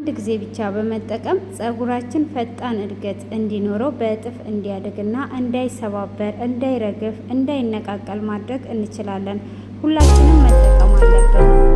አንድ ጊዜ ብቻ በመጠቀም ፀጉራችን ፈጣን እድገት እንዲኖረው በእጥፍ እንዲያድግና እንዳይሰባበር፣ እንዳይረግፍ፣ እንዳይነቃቀል ማድረግ እንችላለን። ሁላችንም መጠቀም አለብን።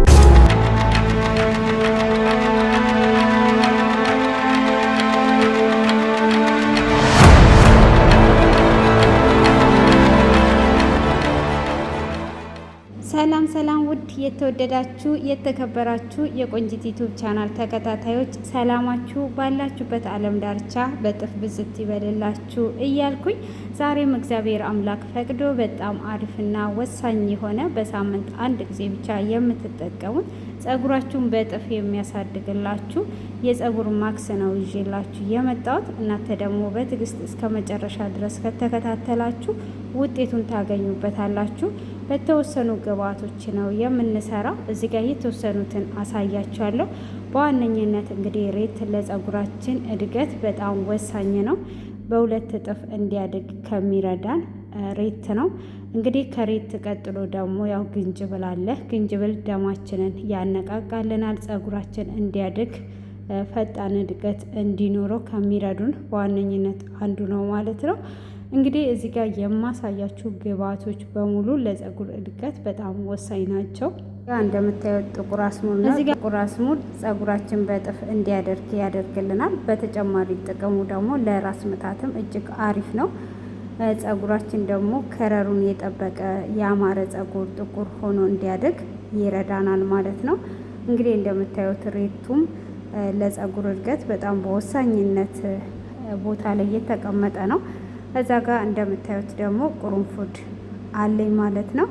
ሰላም ውድ የተወደዳችሁ የተከበራችሁ የቆንጂት ዩቲዩብ ቻናል ተከታታዮች ሰላማችሁ ባላችሁበት ዓለም ዳርቻ በጥፍ ብዝት ይበልላችሁ እያልኩኝ ዛሬም እግዚአብሔር አምላክ ፈቅዶ በጣም አሪፍና ወሳኝ የሆነ በሳምንት አንድ ጊዜ ብቻ የምትጠቀሙት ፀጉራችሁን በጥፍ የሚያሳድግላችሁ የፀጉር ማክስ ነው ይዤላችሁ የመጣሁት። እናንተ ደግሞ በትዕግስት እስከ መጨረሻ ድረስ ከተከታተላችሁ ውጤቱን ታገኙበታላችሁ። በተወሰኑ ግብአቶች ነው የምንሰራው። እዚህ ጋር የተወሰኑትን አሳያችኋለሁ። በዋነኝነት እንግዲህ ሬት ለፀጉራችን እድገት በጣም ወሳኝ ነው። በሁለት እጥፍ እንዲያድግ ከሚረዳን ሬት ነው። እንግዲህ ከሬት ቀጥሎ ደግሞ ያው ግንጅብል አለ። ግንጅብል ደማችንን ያነቃቃልናል። ፀጉራችን እንዲያድግ ፈጣን እድገት እንዲኖረው ከሚረዱን በዋነኝነት አንዱ ነው ማለት ነው። እንግዲህ እዚህ ጋር የማሳያችሁ ግብአቶች በሙሉ ለፀጉር እድገት በጣም ወሳኝ ናቸው። እንደምታዩት ጥቁር አስሙድ ነው። እዚህ ጋር ጥቁር አስሙድ ፀጉራችን በጥፍ እንዲያደርግ ያደርግልናል። በተጨማሪ ጥቅሙ ደግሞ ለራስ ምታትም እጅግ አሪፍ ነው። ፀጉራችን ደግሞ ከረሩን የጠበቀ ያማረ ፀጉር ጥቁር ሆኖ እንዲያድግ ይረዳናል ማለት ነው። እንግዲህ እንደምታዩት ሬቱም ለፀጉር እድገት በጣም በወሳኝነት ቦታ ላይ የተቀመጠ ነው። እዛ ጋር እንደምታዩት ደግሞ ቁርንፉድ አለኝ ማለት ነው።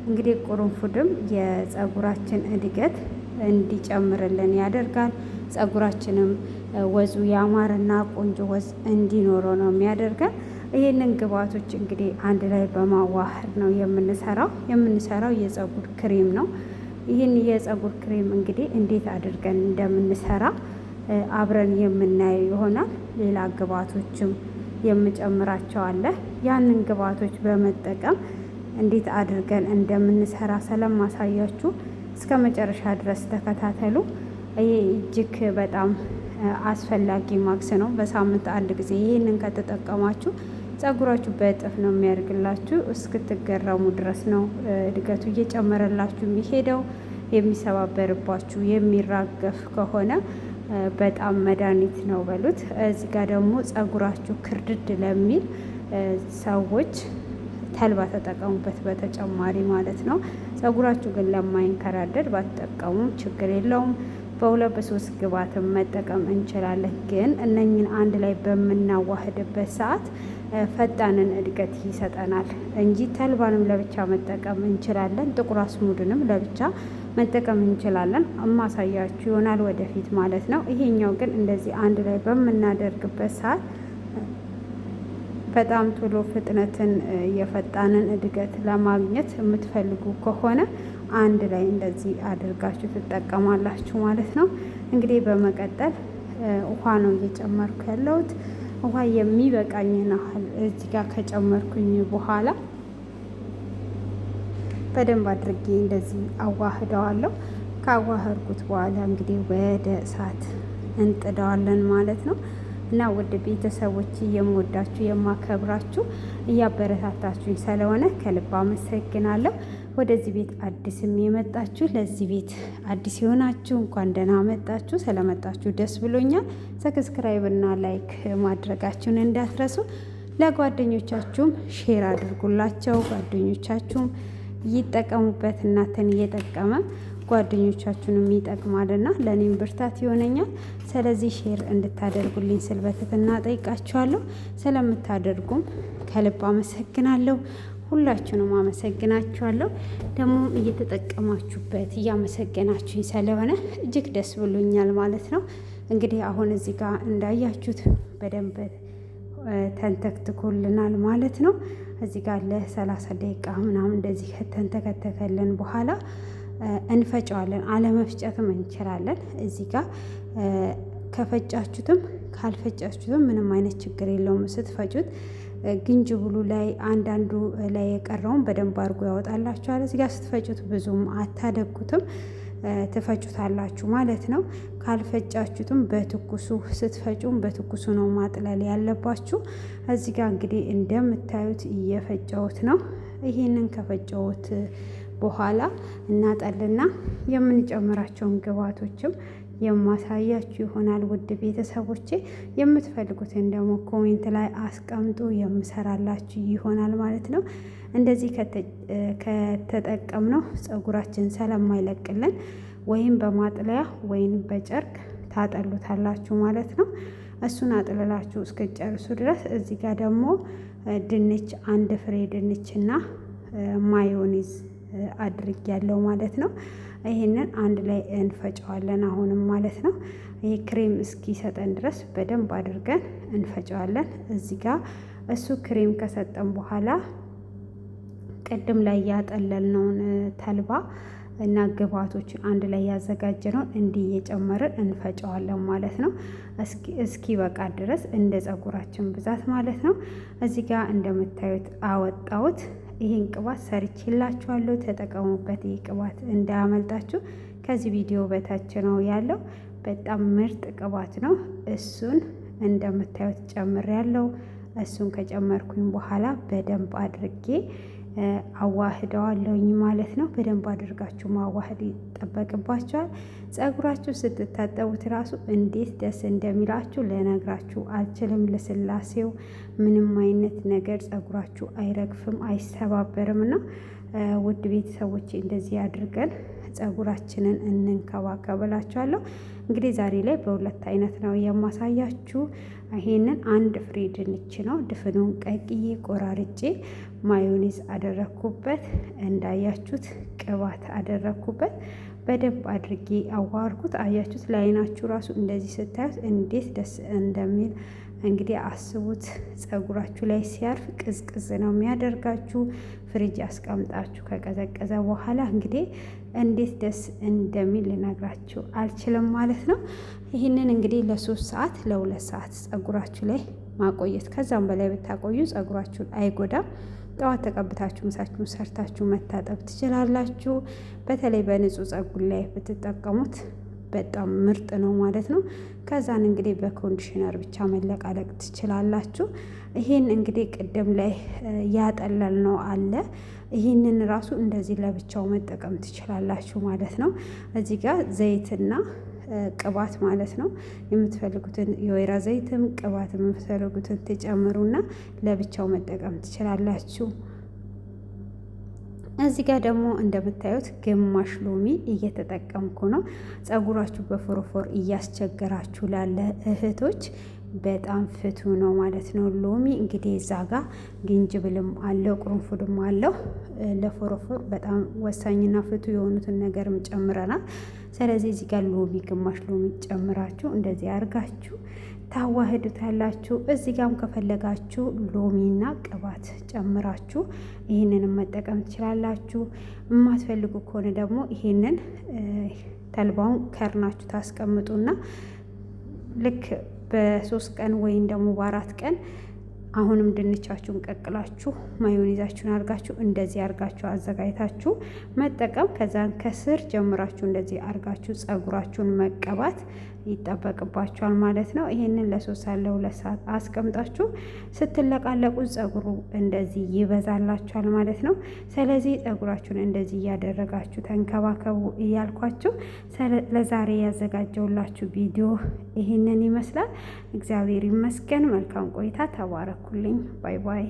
እንግዲህ ቁርንፉድም የፀጉራችን እድገት እንዲጨምርልን ያደርጋል። ፀጉራችንም ወዙ ያማረና ቆንጆ ወዝ እንዲኖረው ነው የሚያደርገን። ይህንን ግብአቶች እንግዲህ አንድ ላይ በማዋሃድ ነው የምንሰራው የፀጉር ክሬም ነው። ይህን የፀጉር ክሬም እንግዲህ እንዴት አድርገን እንደምንሰራ አብረን የምናየው ይሆናል። ሌላ ግብአቶችም የምጨምራቸው አለ። ያንን ግብአቶች በመጠቀም እንዴት አድርገን እንደምንሰራ ስለማሳያችሁ እስከ መጨረሻ ድረስ ተከታተሉ። ይሄ እጅግ በጣም አስፈላጊ ማክስ ነው። በሳምንት አንድ ጊዜ ይህንን ከተጠቀማችሁ ፀጉራችሁ በእጥፍ ነው የሚያድግላችሁ። እስክትገረሙ ድረስ ነው እድገቱ እየጨመረላችሁ የሚሄደው። የሚሰባበርባችሁ የሚራገፍ ከሆነ በጣም መድኃኒት ነው በሉት። እዚህ ጋር ደግሞ ፀጉራችሁ ክርድድ ለሚል ሰዎች ተልባ ተጠቀሙበት በተጨማሪ ማለት ነው። ፀጉራችሁ ግን ለማይንከራደድ ባትጠቀሙ ችግር የለውም። በሁለት በሶስት ግብአትን መጠቀም እንችላለን። ግን እነኝን አንድ ላይ በምናዋህድበት ሰዓት ፈጣንን እድገት ይሰጠናል እንጂ ተልባንም ለብቻ መጠቀም እንችላለን። ጥቁር አስሙድንም ለብቻ መጠቀም እንችላለን። እማሳያችሁ ይሆናል ወደፊት ማለት ነው። ይሄኛው ግን እንደዚህ አንድ ላይ በምናደርግበት ሰዓት በጣም ቶሎ ፍጥነትን የፈጣንን እድገት ለማግኘት የምትፈልጉ ከሆነ አንድ ላይ እንደዚህ አድርጋችሁ ትጠቀማላችሁ ማለት ነው። እንግዲህ በመቀጠል ውሃ ነው እየጨመርኩ ያለሁት። ውሃ የሚበቃኝን ያህል እዚህ ጋር ከጨመርኩኝ በኋላ በደንብ አድርጌ እንደዚህ አዋህደዋለሁ። ካዋህርኩት በኋላ እንግዲህ ወደ እሳት እንጥደዋለን ማለት ነው። እና ውድ ቤተሰቦች የምወዳችሁ የማከብራችሁ እያበረታታችሁኝ ስለሆነ ከልብ አመሰግናለሁ። ወደዚህ ቤት አዲስም የመጣችሁ ለዚህ ቤት አዲስ የሆናችሁ እንኳን ደህና መጣችሁ። ስለመጣችሁ ደስ ብሎኛል። ሰብስክራይብ እና ላይክ ማድረጋችሁን እንዳትረሱ። ለጓደኞቻችሁም ሼር አድርጉላቸው። ጓደኞቻችሁም ይጠቀሙበት። እናንተን እየጠቀመ ጓደኞቻችሁንም ይጠቅማልና ለእኔም ብርታት ይሆነኛል። ስለዚህ ሼር እንድታደርጉልኝ ስል በትህትና ጠይቃችኋለሁ። ስለምታደርጉም ከልብ አመሰግናለሁ። ሁላችሁንም አመሰግናችኋለሁ። ደግሞ እየተጠቀማችሁበት እያመሰገናችሁኝ ስለሆነ እጅግ ደስ ብሎኛል ማለት ነው። እንግዲህ አሁን እዚህ ጋር እንዳያችሁት በደንብ ተንተክትኮልናል ማለት ነው። እዚህ ጋር ለ30 ደቂቃ ምናምን እንደዚህ ከተንተከተከልን በኋላ እንፈጨዋለን። አለመፍጨትም እንችላለን። እዚህ ጋር ከፈጫችሁትም ካልፈጫችሁትም ምንም አይነት ችግር የለውም። ስትፈጩት ግንጅብሉ ላይ አንዳንዱ ላይ የቀረውን በደንብ አድርጎ ያወጣላችኋል። እዚህ ጋር ስትፈጩት ብዙም አታደጉትም። ትፈጩታላችሁ ማለት ነው። ካልፈጫችሁትም በትኩሱ ስትፈጩም በትኩሱ ነው ማጥለል ያለባችሁ። እዚህ ጋር እንግዲህ እንደምታዩት እየፈጨሁት ነው። ይህንን ከፈጨሁት በኋላ እናጠልና የምንጨምራቸውን ግብአቶችም የማሳያችሁ ይሆናል። ውድ ቤተሰቦቼ የምትፈልጉትን ደግሞ ኮሜንት ላይ አስቀምጡ፣ የምሰራላችሁ ይሆናል ማለት ነው። እንደዚህ ከተጠቀምነው ፀጉራችን ስለማይለቅልን ወይም በማጥለያ ወይም በጨርቅ ታጠሉታላችሁ ማለት ነው። እሱን አጥልላችሁ እስከጨርሱ ድረስ እዚህ ጋር ደግሞ ድንች አንድ ፍሬ ድንችና ማዮኒዝ አድርግ ያለው ማለት ነው። ይህንን አንድ ላይ እንፈጨዋለን አሁንም ማለት ነው። ይህ ክሬም እስኪሰጠን ድረስ በደንብ አድርገን እንፈጨዋለን። እዚህ ጋር እሱ ክሬም ከሰጠን በኋላ ቅድም ላይ ያጠለልነውን ተልባ እና ግብአቶችን አንድ ላይ ያዘጋጀነውን እንዲህ እየጨመርን እንፈጨዋለን ማለት ነው። እስኪ በቃ ድረስ እንደ ፀጉራችን ብዛት ማለት ነው። እዚህ ጋር እንደምታዩት አወጣሁት። ይህን ቅባት ሰርቼላችኋለሁ፣ ተጠቀሙበት። ይህ ቅባት እንዳያመልጣችሁ። ከዚህ ቪዲዮ በታች ነው ያለው። በጣም ምርጥ ቅባት ነው። እሱን እንደምታዩት ጨምሬያለሁ። እሱን ከጨመርኩኝ በኋላ በደንብ አድርጌ አዋህደዋለሁኝ ማለት ነው። በደንብ አድርጋችሁ ማዋህድ ይጠበቅባችኋል። ፀጉራችሁ ስትታጠቡት ራሱ እንዴት ደስ እንደሚላችሁ ልነግራችሁ አልችልም። ልስላሴው ምንም አይነት ነገር ፀጉራችሁ አይረግፍም፣ አይሰባበርም። እና ውድ ቤተሰቦች እንደዚህ አድርገን ፀጉራችንን እንንከባከብላችኋለሁ። እንግዲህ ዛሬ ላይ በሁለት አይነት ነው የማሳያችሁ። ይሄንን አንድ ፍሬ ድንች ነው ድፍኑን ቀቅዬ ቆራርጬ ማዮኔዝ አደረኩበት። እንዳያችሁት ቅባት አደረኩበት። በደንብ አድርጌ አዋርኩት። አያችሁት? ለአይናችሁ ራሱ እንደዚህ ስታዩት እንዴት ደስ እንደሚል እንግዲህ አስቡት። ፀጉራችሁ ላይ ሲያርፍ ቅዝቅዝ ነው የሚያደርጋችሁ። ፍሪጅ አስቀምጣችሁ ከቀዘቀዘ በኋላ እንግዲህ እንዴት ደስ እንደሚል ልነግራችሁ አልችልም ማለት ነው። ይህንን እንግዲህ ለ3 ሰዓት ለ2 ሰዓት ፀጉራችሁ ላይ ማቆየት፣ ከዛም በላይ ብታቆዩ ፀጉራችሁን አይጎዳም። ጠዋት ተቀብታችሁ ምሳችሁን ሰርታችሁ መታጠብ ትችላላችሁ። በተለይ በንጹህ ፀጉር ላይ ብትጠቀሙት በጣም ምርጥ ነው ማለት ነው። ከዛን እንግዲህ በኮንዲሽነር ብቻ መለቃለቅ ትችላላችሁ። ይሄን እንግዲህ ቅድም ላይ ያጠለል ነው አለ። ይህንን ራሱ እንደዚህ ለብቻው መጠቀም ትችላላችሁ ማለት ነው። እዚህ ጋር ዘይትና ቅባት ማለት ነው። የምትፈልጉትን የወይራ ዘይትም ቅባት የምትፈልጉትን ትጨምሩና ለብቻው መጠቀም ትችላላችሁ። እዚህ ጋር ደግሞ እንደምታዩት ግማሽ ሎሚ እየተጠቀምኩ ነው። ፀጉራችሁ በፎረፎር እያስቸገራችሁ ላለ እህቶች በጣም ፍቱ ነው ማለት ነው። ሎሚ እንግዲህ እዛ ጋር ግንጅብልም አለው ቅርንፉድም አለው። ለፎረፎር በጣም ወሳኝና ፍቱ የሆኑትን ነገርም ጨምረናል። ስለዚህ እዚህ ጋር ሎሚ ግማሽ ሎሚ ጨምራችሁ እንደዚህ አድርጋችሁ ታዋህዱታላችሁ። እዚህ ጋርም ከፈለጋችሁ ሎሚና ቅባት ጨምራችሁ ይህንንም መጠቀም ትችላላችሁ። የማትፈልጉ ከሆነ ደግሞ ይሄንን ተልባውን ከርናችሁ ታስቀምጡና ልክ በ3 ቀን ወይም ደግሞ በ4 ቀን አሁንም ድንቻችሁን ቀቅላችሁ ማዮኔዛችሁን አርጋችሁ እንደዚህ አርጋችሁ አዘጋጅታችሁ መጠቀም። ከዛን ከስር ጀምራችሁ እንደዚህ አርጋችሁ ፀጉራችሁን መቀባት ይጠበቅባችኋል ማለት ነው። ይሄንን ለ3 ሰዓት ለ2 ሰዓት አስቀምጣችሁ ስትለቃለቁ ፀጉሩ እንደዚህ ይበዛላችኋል ማለት ነው። ስለዚህ ፀጉራችሁን እንደዚህ እያደረጋችሁ ተንከባከቡ እያልኳችሁ ለዛሬ ያዘጋጀውላችሁ ቪዲዮ ይሄንን ይመስላል። እግዚአብሔር ይመስገን። መልካም ቆይታ። ተባረኩልኝ። ባይ ባይ።